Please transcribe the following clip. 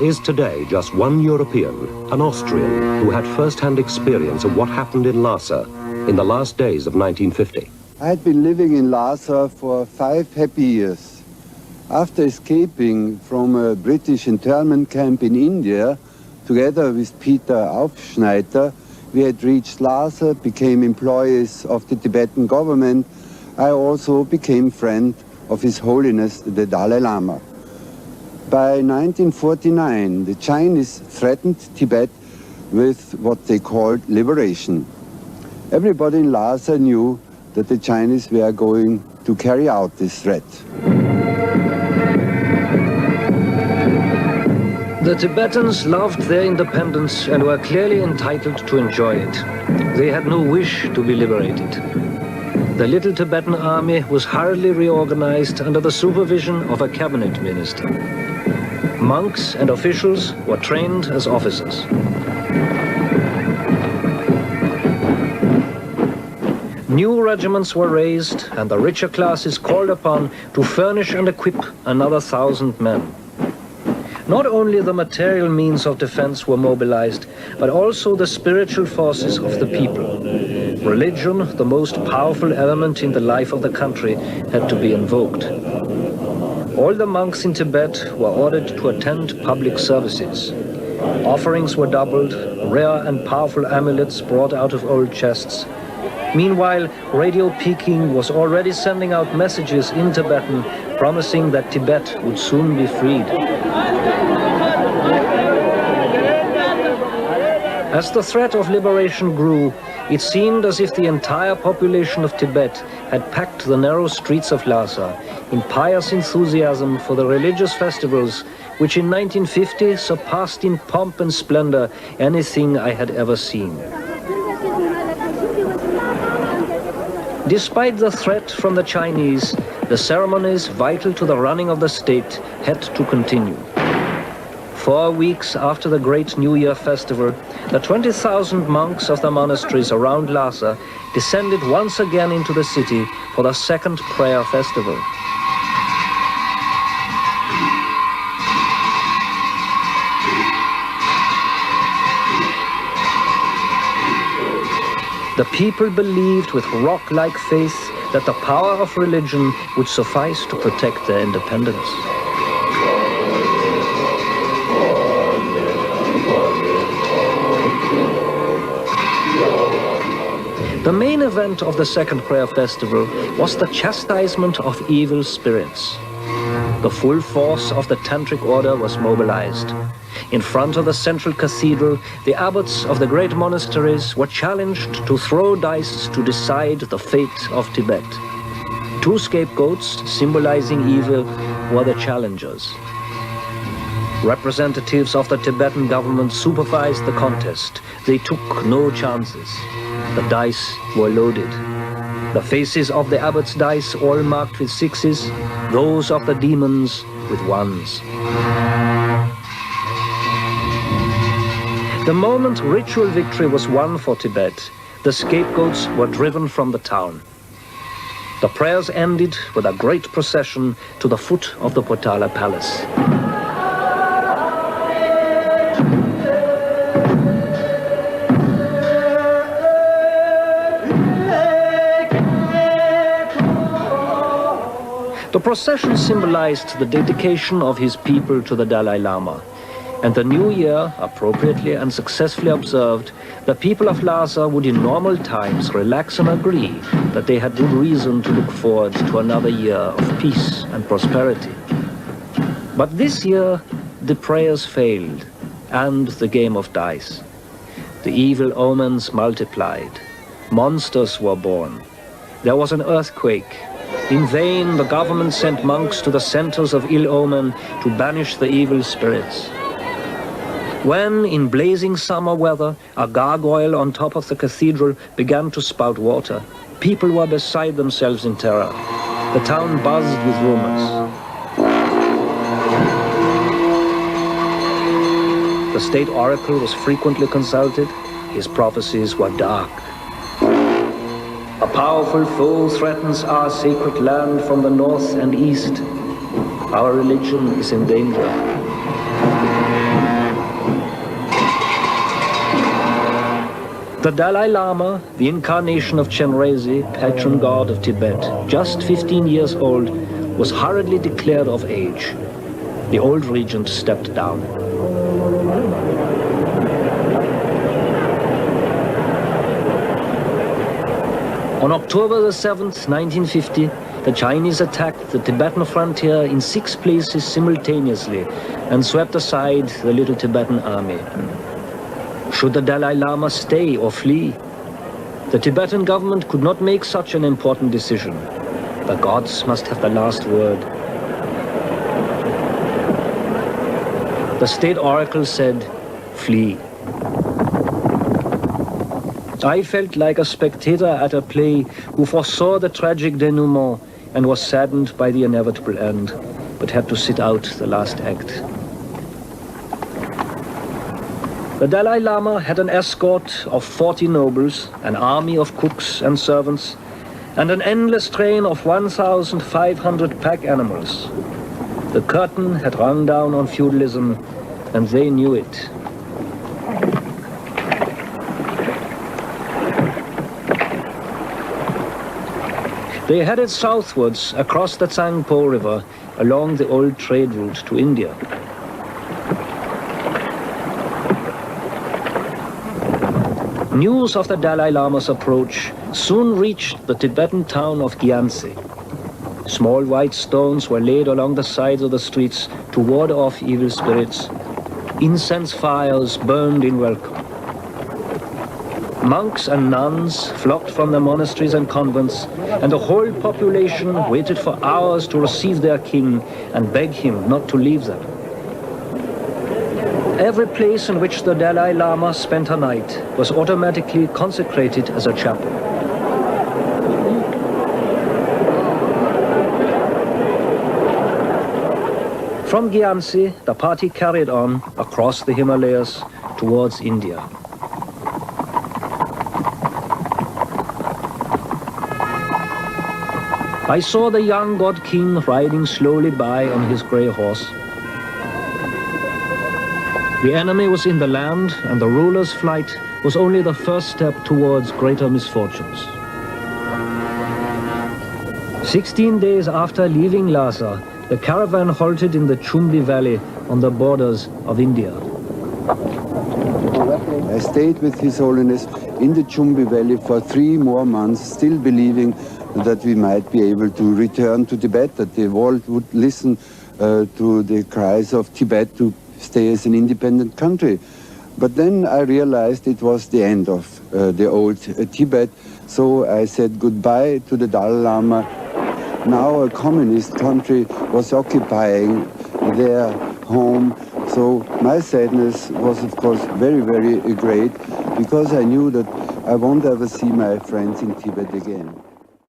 There is today just one European, an Austrian, who had first-hand experience of what happened in Lhasa in the last days of 1950. I had been living in Lhasa for 5 happy years. After escaping from a British internment camp in India, together with Peter Aufschneider, we had reached Lhasa, became employees of the Tibetan government. I also became friend of His Holiness the Dalai Lama. By 1949, the Chinese threatened Tibet with what they called liberation. Everybody in Lhasa knew that the Chinese were going to carry out this threat. The Tibetans loved their independence and were clearly entitled to enjoy it. They had no wish to be liberated. The little Tibetan army was hurriedly reorganized under the supervision of a cabinet minister. Monks and officials were trained as officers. New regiments were raised and the richer classes called upon to furnish and equip another 1,000 men. Not only the material means of defense were mobilized, but also the spiritual forces of the people. Religion, the most powerful element in the life of the country, had to be invoked. All the monks in Tibet were ordered to attend public services. Offerings were doubled, rare and powerful amulets brought out of old chests. Meanwhile, Radio Peking was already sending out messages in Tibetan promising that Tibet would soon be freed. As the threat of liberation grew, it seemed as if the entire population of Tibet had packed the narrow streets of Lhasa in pious enthusiasm for the religious festivals which in 1950 surpassed in pomp and splendor anything I had ever seen. Despite the threat from the Chinese, the ceremonies vital to the running of the state had to continue. 4 weeks after the Great New Year festival, the 20,000 monks of the monasteries around Lhasa descended once again into the city for the second prayer festival. The people believed with rock-like faith that the power of religion would suffice to protect their independence. The main event of the second prayer festival was the chastisement of evil spirits. The full force of the tantric order was mobilized. In front of the central cathedral, the abbots of the great monasteries were challenged to throw dice to decide the fate of Tibet. 2 scapegoats, symbolizing evil, were the challengers. Representatives of the Tibetan government supervised the contest. They took no chances. The dice were loaded. The faces of the abbots' dice all marked with 6s, those of the demons with 1s. The moment ritual victory was won for Tibet, the scapegoats were driven from the town. The prayers ended with a great procession to the foot of the Potala Palace. The procession symbolized the dedication of his people to the Dalai Lama. And the new year, appropriately and successfully observed, the people of Lhasa would in normal times relax and agree that they had good reason to look forward to another year of peace and prosperity. But this year, the prayers failed, and the game of dice. The evil omens multiplied. Monsters were born. There was an earthquake. In vain, the government sent monks to the centers of ill omen to banish the evil spirits. When, in blazing summer weather, a gargoyle on top of the cathedral began to spout water, people were beside themselves in terror. The town buzzed with rumors. The state oracle was frequently consulted. His prophecies were dark. A powerful foe threatens our sacred land from the north and east. Our religion is in danger. The Dalai Lama, the incarnation of Chenrezig, patron god of Tibet, just 15 years old, was hurriedly declared of age. The old regent stepped down. On October the 7th, 1950, the Chinese attacked the Tibetan frontier in 6 places simultaneously and swept aside the little Tibetan army. Should the Dalai Lama stay or flee? The Tibetan government could not make such an important decision. The gods must have the last word. The state oracle said, "Flee." I felt like a spectator at a play who foresaw the tragic denouement and was saddened by the inevitable end, but had to sit out the last act. The Dalai Lama had an escort of 40 nobles, an army of cooks and servants, and an endless train of 1,500 pack animals. The curtain had rung down on feudalism, and they knew it. They headed southwards across the Tsangpo River along the old trade route to India. News of the Dalai Lama's approach soon reached the Tibetan town of Gyantse. Small white stones were laid along the sides of the streets to ward off evil spirits. Incense fires burned in welcome. Monks and nuns flocked from the monasteries and convents, and the whole population waited for hours to receive their king and beg him not to leave them. Every place in which the Dalai Lama spent a night was automatically consecrated as a chapel. From Gyantse, the party carried on across the Himalayas towards India. I saw the young god king riding slowly by on his grey horse. The enemy was in the land, and the ruler's flight was only the first step towards greater misfortunes. 16 days after leaving Lhasa, the caravan halted in the Chumbi Valley on the borders of India. I stayed with His Holiness in the Chumbi Valley for 3 more months, still believing that we might be able to return to Tibet, that the world would listen to the cries of Tibet to stay as an independent country. But then I realized it was the end of the old Tibet, so I said goodbye to the Dalai Lama. Now a communist country was occupying their home, so my sadness was of course very, very great, because I knew that I won't ever see my friends in Tibet again.